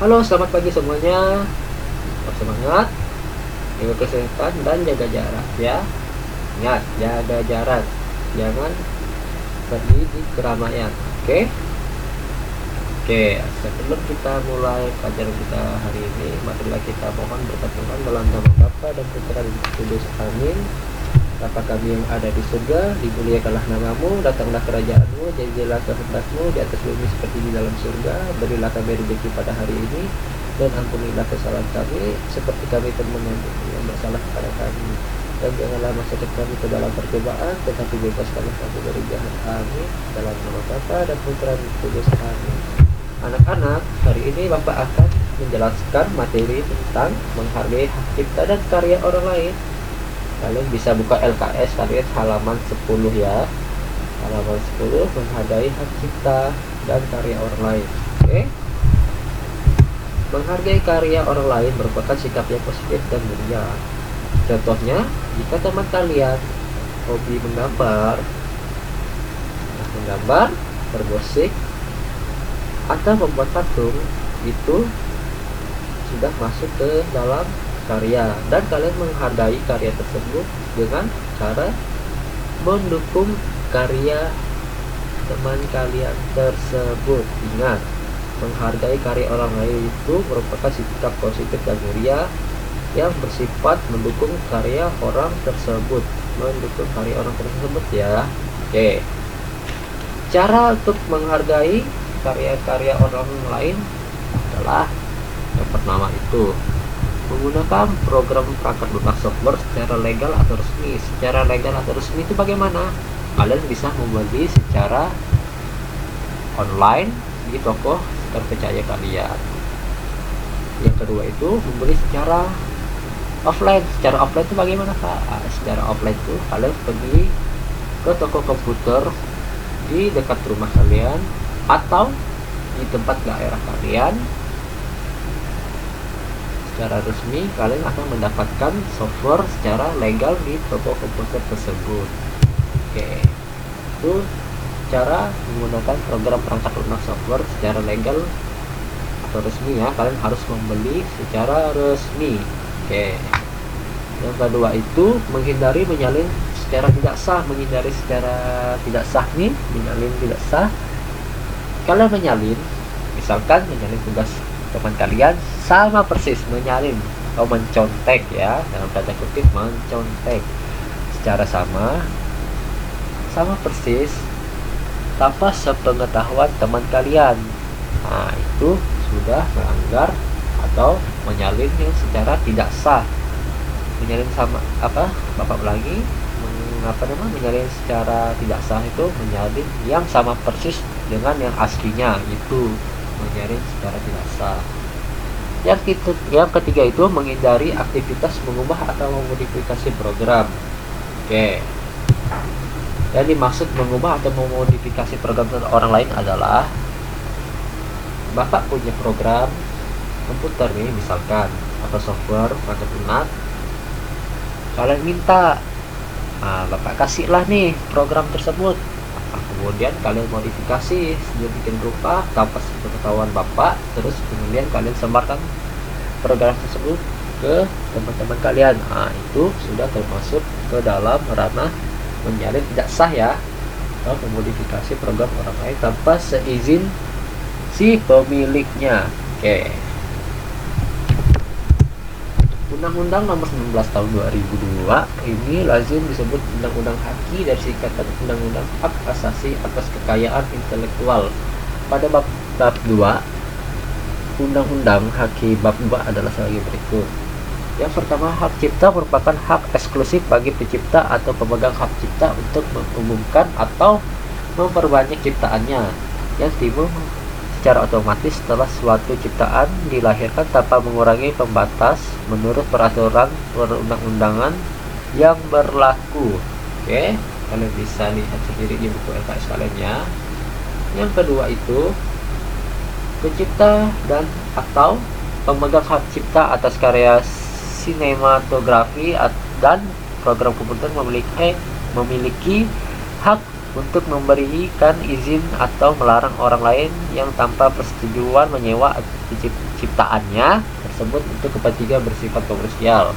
Halo, selamat pagi semuanya. Tetap semangat, jaga kesehatan dan jaga jarak ya. Ingat, jaga jarak. Jangan pergi di keramaian. Oke? Oke, sebelum kita mulai pelajaran kita hari ini, marilah kita mohon berkat Tuhan dalam nama Bapa dan Putra dan Roh Kudus. Amin. Bapa kami yang ada di surga, dimuliakanlah namamu, datanglah kerajaanmu, jadilah kehendakmu di atas bumi seperti di dalam surga. Berilah kami rezeki pada hari ini, dan ampunilah kesalahan kami, seperti kami pun mengampuni yang bersalah kepada kami. Dan janganlah masukkan kami ke dalam percobaan, tetapi bebaskanlah kami dari jahat. Amin. Dalam nama Bapa dan Putra dan Roh Kudus. Amin. Anak-anak, hari ini Bapak akan menjelaskan materi tentang menghargai hak cipta dan karya orang lain. Kalian bisa buka LKS kalian halaman 10 ya. Halaman 10, menghargai hak cipta dan karya orang lain. Oke. Menghargai karya orang lain merupakan sikap yang positif dan mulia. Contohnya, jika teman kalian hobi menggambar, bermusik, atau membuat patung, itu sudah masuk ke dalam karya, dan kalian menghargai karya tersebut dengan cara mendukung karya teman kalian tersebut. Ingat, menghargai karya orang lain itu merupakan sikap positif dan mulia yang bersifat mendukung karya orang tersebut, ya. Oke, cara untuk menghargai karya-karya orang lain adalah yang pertama itu menggunakan program perangkat lunak software secara legal atau resmi. Secara legal atau resmi itu bagaimana? Kalian bisa membeli secara online di toko terpercaya kalian. Yang kedua itu membeli secara offline. Secara offline itu bagaimana, Pak? Secara offline itu kalian pergi ke toko komputer di dekat rumah kalian atau di tempat daerah kalian. Secara resmi kalian akan mendapatkan software secara legal di toko komputer tersebut. Oke, itu cara menggunakan program perangkat lunak software secara legal atau resmi ya. Kalian harus membeli secara resmi. Oke, yang kedua itu menghindari menyalin secara tidak sah. Menyalin tidak sah. Kalian menyalin, misalkan menyalin tugas teman kalian, sama persis menyalin atau mencontek ya, dalam tanda kutip mencontek secara sama persis tanpa sepengetahuan teman kalian. Nah, itu sudah melanggar atau menyalin yang secara tidak sah. Menyalin sama Bapak ulangi, menyalin secara tidak sah itu menyalin yang sama persis dengan yang aslinya, itu menyalin secara tidak sah. Yang ketiga itu menghindari aktivitas mengubah atau memodifikasi program. Oke, yang dimaksud mengubah atau memodifikasi program orang lain adalah Bapak punya program komputer nih misalkan, atau software perangkat lunak, kalian minta, Bapak kasihlah nih program tersebut. Kemudian kalian modifikasi sedemikian rupa tanpa sepengetahuan Bapak, terus kemudian kalian sebarkan program tersebut ke teman-teman kalian. Nah, itu sudah termasuk ke dalam ranah menyalin tidak sah ya, atau memodifikasi program orang lain tanpa seizin si pemiliknya. Oke. Undang-Undang Nomor 19 Tahun 2002 ini lazim disebut Undang-Undang HAKI dari singkatan Undang-Undang Hak Asasi atas Kekayaan Intelektual. Pada bab 2 Undang-Undang HAKI bab 2 adalah sebagai berikut. Yang pertama, hak cipta merupakan hak eksklusif bagi pencipta atau pemegang hak cipta untuk mengumumkan atau memperbanyak ciptaannya yang timbul secara otomatis setelah suatu ciptaan dilahirkan tanpa mengurangi pembatas menurut peraturan perundang-undangan yang berlaku. Oke, kalian bisa lihat sendiri di buku LKS kalian ya. Yang kedua itu pencipta dan atau pemegang hak cipta atas karya sinematografi dan program komputer memiliki hak untuk memberikan izin atau melarang orang lain yang tanpa persetujuan menyewa ciptaannya tersebut untuk kepentingan bersifat komersial.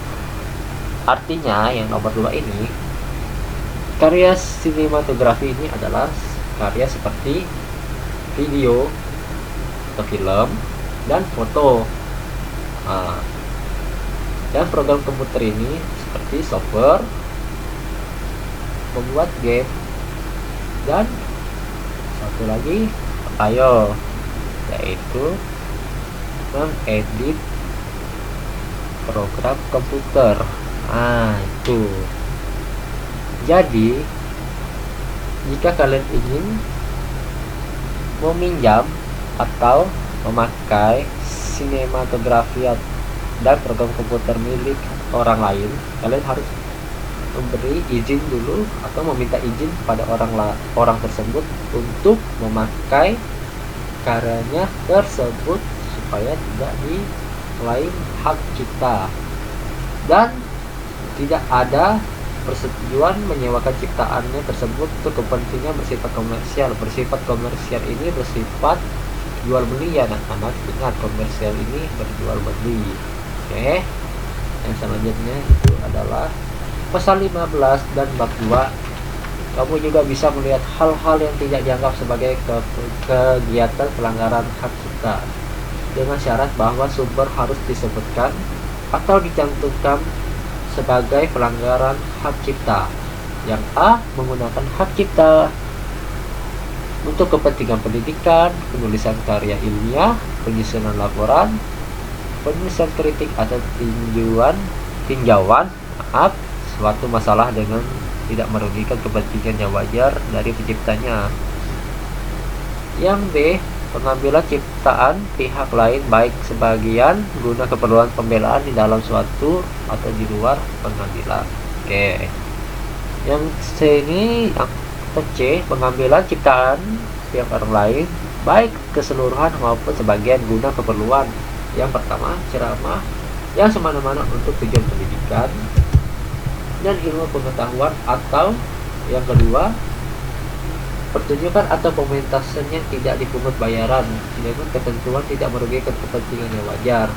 Artinya yang nomor 2 ini, karya sinematografi ini adalah karya seperti video atau film dan foto. Dan program komputer ini seperti software, membuat game, dan satu lagi yaitu mengedit program komputer. Itu. Jadi jika kalian ingin meminjam atau memakai sinematografi dan program komputer milik orang lain, kalian harus memberi izin dulu atau meminta izin kepada orang tersebut untuk memakai karyanya tersebut supaya tidak diklaim hak cipta, dan tidak ada persetujuan menyewakan ciptaannya tersebut untuk kepentingan bersifat komersial. Bersifat komersial ini bersifat jual beli ya anak-anak, ingat komersial ini berjual beli. Oke, yang selanjutnya itu adalah pasal 15 dan bab 2. Kamu juga bisa melihat hal-hal yang tidak dianggap sebagai kegiatan pelanggaran hak cipta dengan syarat bahwa sumber harus disebutkan atau dicantumkan sebagai pelanggaran hak cipta. Yang A, menggunakan hak cipta untuk kepentingan pendidikan, penulisan karya ilmiah, penyusunan laporan, penulisan kritik atau tinjauan suatu masalah dengan tidak merugikan kepentingan yang wajar dari penciptanya. Yang B, pengambilan ciptaan pihak lain baik sebagian guna keperluan pembelaan di dalam suatu atau di luar pengambilan. Oke. Yang C ini, atau C, pengambilan ciptaan pihak orang lain baik keseluruhan maupun sebagian guna keperluan. Yang pertama, ceramah yang semana-mana untuk tujuan pendidikan dan ilmu pengetahuan, atau yang kedua, pertunjukan atau pementasan yang tidak dipungut bayaran dengan ketentuan tidak merugikan kepentingan yang wajar.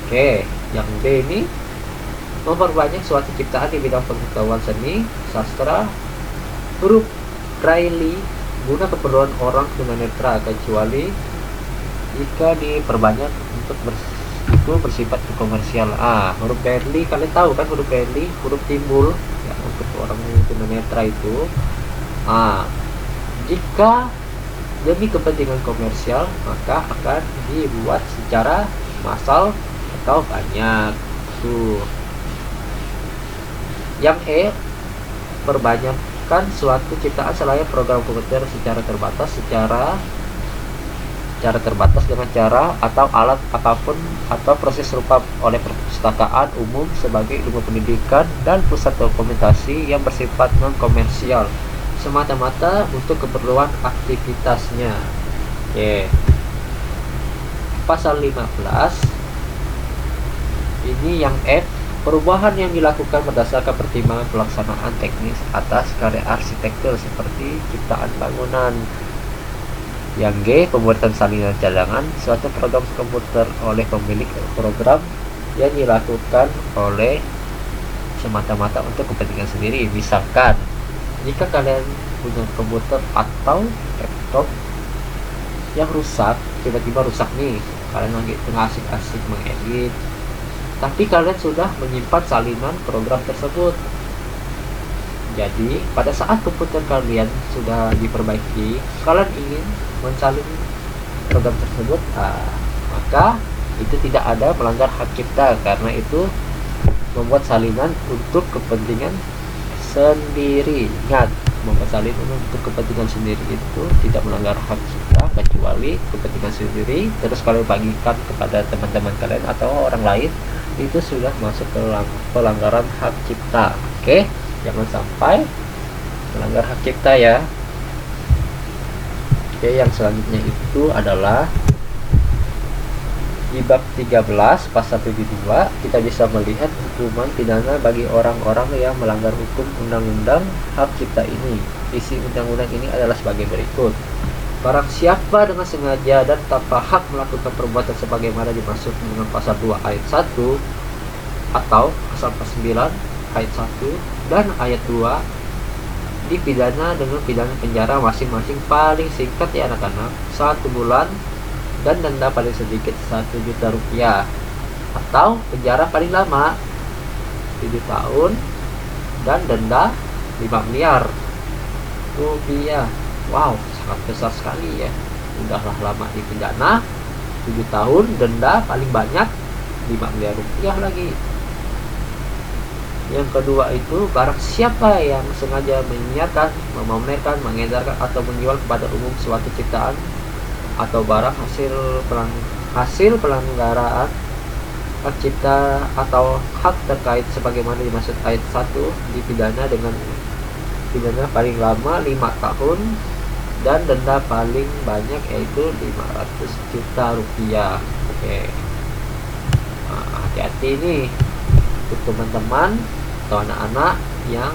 Oke, yang D ini, memperbanyak suatu ciptaan di bidang pengetahuan seni, sastra, huruf Braille guna keperluan orang tunanetra, kecuali jika diperbanyak untuk bersifat komersial. Huruf Braille, kalian tahu kan huruf Braille, huruf timbul ya, untuk orang tunanetra itu. Jika demi kepentingan komersial, maka akan dibuat secara massal atau banyak. Yang E, perbanyakkan suatu ciptaan selain program komputer secara terbatas dengan cara atau alat apapun atau proses serupa oleh perpustakaan umum sebagai ilmu pendidikan dan pusat dokumentasi yang bersifat non-komersial semata-mata untuk keperluan aktivitasnya. Oke. Pasal 15 ini yang F, perubahan yang dilakukan berdasarkan pertimbangan pelaksanaan teknis atas karya arsitektur seperti ciptaan bangunan. Yang G, pembuatan salinan cadangan suatu program komputer oleh pemilik program yang dilakukan oleh semata-mata untuk kepentingan sendiri. Misalkan jika kalian punya komputer atau laptop yang rusak, tiba-tiba rusak nih, kalian lagi tengah asik-asik mengedit, tapi kalian sudah menyimpan salinan program tersebut. Jadi pada saat komputer kalian sudah diperbaiki, kalian ingin mensalin program tersebut, maka itu tidak ada melanggar hak cipta, karena itu membuat salinan untuk kepentingan sendiri. Ingat, membuat salinan untuk kepentingan sendiri itu tidak melanggar hak cipta, kecuali kepentingan sendiri terus kalian bagikan kepada teman-teman kalian atau orang lain, itu sudah masuk ke pelanggaran hak cipta. Oke, jangan sampai melanggar hak cipta ya. Oke, yang selanjutnya itu adalah Di bab 13 pasal 72 kita bisa melihat hukuman pidana bagi orang-orang yang melanggar hukum undang-undang hak cipta ini. Isi undang-undang ini adalah sebagai berikut. Barang siapa dengan sengaja dan tanpa hak melakukan perbuatan sebagaimana dimaksud dengan pasal 2 ayat 1 atau pasal 9 ayat 1 dan ayat 2 dipidana dengan pidana penjara masing-masing paling singkat ya anak-anak 1 bulan dan denda paling sedikit 1 juta rupiah atau penjara paling lama 7 tahun dan denda 5 miliar rupiah. Wow, sangat besar sekali ya. Udahlah lama di penjara 7 tahun, denda paling banyak 5 miliar rupiah lagi. Yang kedua itu, barang siapa yang sengaja menyiarkan, memamerkan, mengedarkan atau menjual kepada umum suatu ciptaan atau barang hasil pelanggaran hak cipta atau hak terkait sebagaimana dimaksud ayat 1 dipidana dengan pidana paling lama 5 tahun dan denda paling banyak yaitu 500 juta rupiah. Oke. Nah, hati-hati nih untuk teman-teman atau anak-anak yang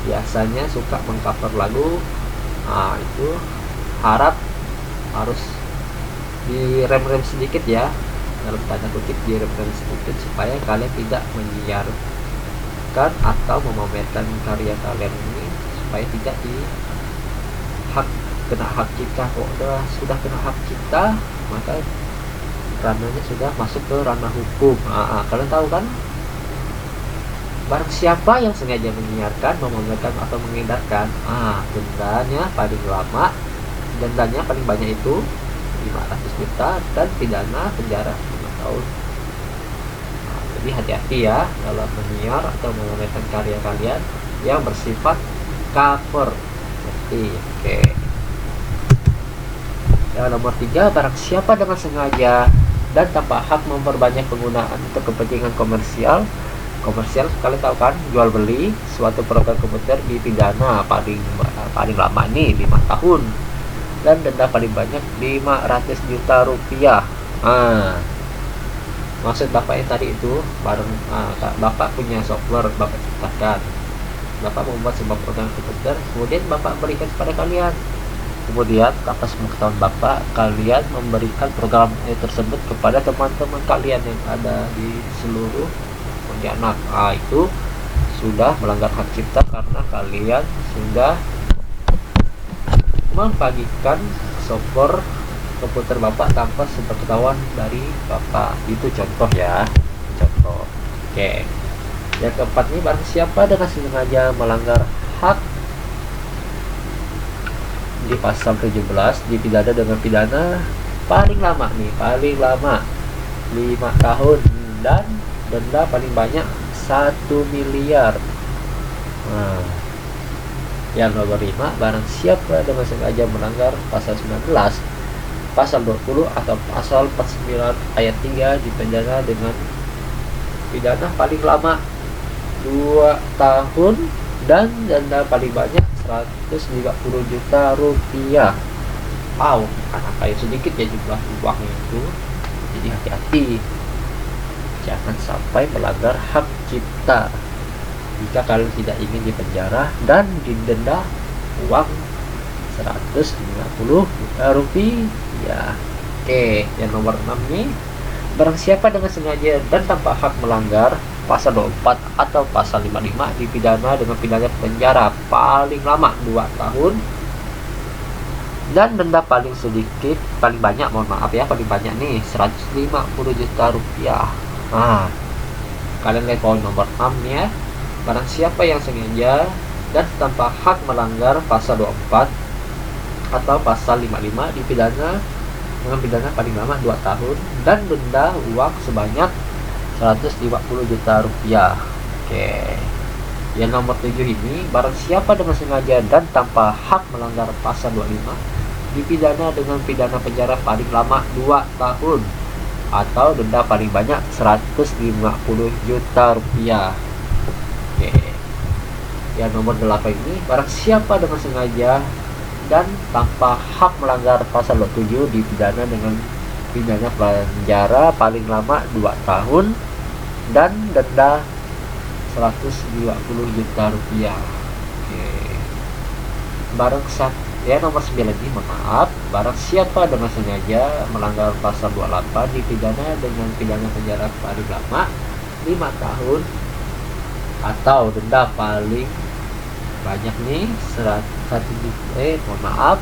biasanya suka mengcover lagu. Nah, itu harus direm-rem sedikit ya, dalam tanda kutip direm-rem sedikit supaya kalian tidak menyiarkan atau memamerkan karya kalian ini supaya tidak kena hak cipta. Kok sudah kena hak cipta maka ranahnya sudah masuk ke ranah hukum. Kalian tahu kan, barang siapa yang sengaja menyiarkan, memamerkan atau mengedarkan, dendanya paling lama, dendanya paling banyak itu 500 juta dan pidana penjara 5 tahun. Jadi hati-hati ya dalam menyiar atau memamerkan karya kalian yang bersifat cover. Oke. Yang nomor 3, barang siapa dengan sengaja dan tanpa hak memperbanyak penggunaan untuk kepentingan komersial, kalian tahu kan, jual beli suatu program komputer dipidana paling lama ini 5 tahun dan denda paling banyak 500 juta rupiah. Maksud bapak yang tadi itu, bapak punya software, bapak ciptakan, bapak membuat sebuah program komputer, kemudian bapak berikan kepada kalian, kemudian atas pengetahuan bapak, kalian memberikan program tersebut kepada teman-teman kalian yang ada di seluruh Pontianak. Itu sudah melanggar hak cipta karena kalian sudah membagikan software komputer bapak tanpa sepengetahuan dari bapak. Itu contoh ya, contoh. Oke. Yang keempat nih, barang siapa dengan sengaja melanggar hak di pasal 17 dipidana dengan pidana paling lama 5 tahun dan denda paling banyak 1 miliar. Yang nomor 5, barang siapa dengan sengaja melanggar pasal 19, pasal 20 atau pasal 49 ayat 3 dipidana dengan pidana paling lama 2 tahun dan denda paling banyak 150 juta rupiah. Bukan angka yang sedikit ya jumlah uangnya itu. Jadi hati-hati, jangan sampai melanggar hak cipta jika kalian tidak ingin dipenjara dan didenda uang 150 juta rupiah. Oke, yang nomor 6 nih, barang siapa dengan sengaja dan tanpa hak melanggar pasal 24 atau pasal 55 dipidana dengan pidana penjara paling lama 2 tahun dan denda paling banyak paling banyak nih 150 juta rupiah. Kalian lihat poin nomor 6 nih ya. Barang siapa yang sengaja dan tanpa hak melanggar pasal 24 atau pasal 55 dipidana dengan pidana paling lama 2 tahun dan denda uang sebanyak 150 juta rupiah. Oke. Yang nomor 7 ini, barang siapa dengan sengaja dan tanpa hak melanggar pasal 25 dipidana dengan pidana penjara paling lama 2 tahun atau denda paling banyak 150 juta rupiah. Oke. Yang nomor 8 ini, barang siapa dengan sengaja dan tanpa hak melanggar pasal 27 dipidana dengan pidana penjara paling lama 2 tahun dan denda 120 juta rupiah. Oke. Nomor 9 ini, maaf, barang siapa dengan sengaja melanggar pasal 28 dipidana dengan pidana penjara paling lama 5 tahun atau denda paling banyak nih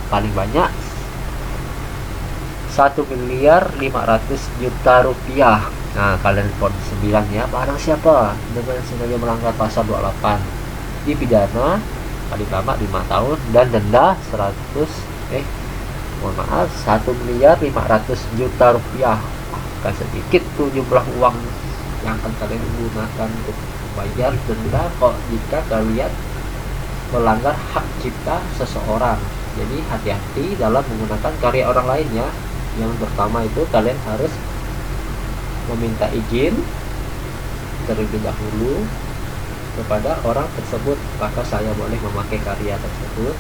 paling banyak 1.500.000.000 rupiah. Nah, kalian poin 9 ya. Barang siapa dengan sengaja melanggar pasal 28 dipidana paling lama 5 tahun dan denda 1.500.000.000 rupiah. Bukan sedikit tuh jumlah uang yang akan kalian gunakan untuk membayar denda kok jika kalian melanggar hak cipta seseorang. Jadi hati-hati dalam menggunakan karya orang lain ya. Yang pertama itu kalian harus meminta izin terlebih dahulu kepada orang tersebut, maka saya boleh memakai karya tersebut.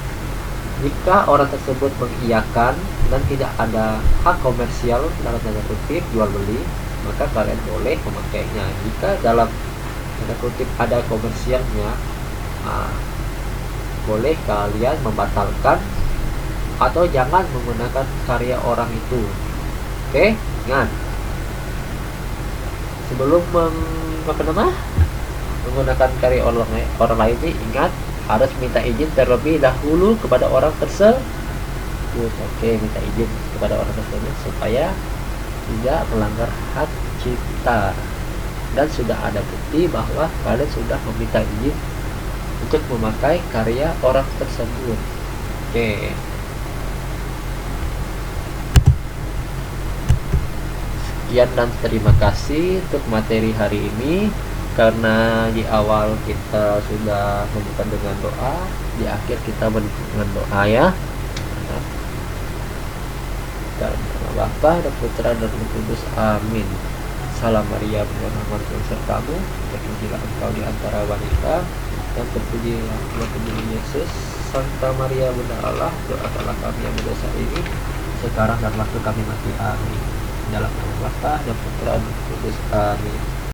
Jika orang tersebut mengiyakan dan tidak ada hak komersial dalam tanda kutip jual beli, maka kalian boleh memakainya. Jika dalam tanda kutip ada komersialnya, boleh kalian membatalkan atau jangan menggunakan karya orang itu. Oke, ingat sebelum menggunakan karya orang lain ini, ingat harus minta izin terlebih dahulu kepada orang tersebut. Oke, minta izin kepada orang tersebut supaya tidak melanggar hak cipta dan sudah ada bukti bahwa kalian sudah meminta izin untuk memakai karya orang tersebut. Oke. Sekian dan terima kasih untuk materi hari ini. Karena di awal kita sudah membuka dengan doa, di akhir kita dengan doa ya. Dalam nama Bapa dan Putra dan Roh Kudus, amin. Salam Maria, penuh rahmat Tuhan sertamu, terpujilah engkau di antara wanita, dan terpujilah buah tubuh Yesus. Santa Maria Bunda Allah, doakanlah kami yang berdosa ini, sekarang dan waktu kami mati, amin. Dalam nama Bapa dan Putra dan Roh Kudus, amin.